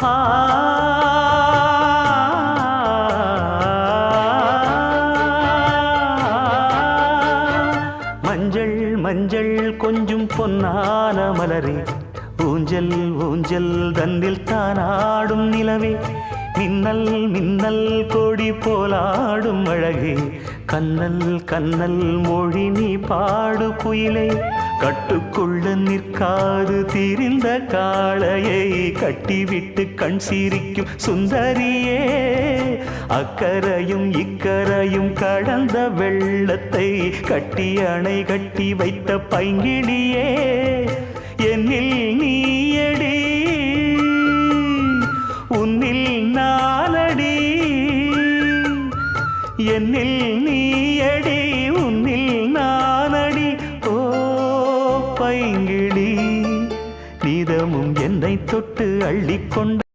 ஆ மஞ்சள் மஞ்சள் கொஞ்சம் பொன்னான மலரே, ஊஞ்சல் ஊஞ்சல் தன்னில் தானாடும் நிலவே, மின்னல் மின்னல் கொடி போலாடும் அழகே, கண்ணல் கண்ணல் மொழி நீ பாடு குயிலே, கட்டுக்குள்ள நிற்காது திரிந்த காளையை கட்டிவிட்டு கண் சிரிக்கும் சுந்தரியே, அக்கரையும் இக்கரையும் கடந்த வெள்ளத்தை கட்டி அணை கட்டி வைத்த பைங்கிளியே, என்னில் நீயடி உன்னில் நானடி, என்னில் நீயடி உன்னில் நானடி. ஓ பைங்கிளி, நீதமும் என்னை தொட்டு அள்ளிக்கொண்ட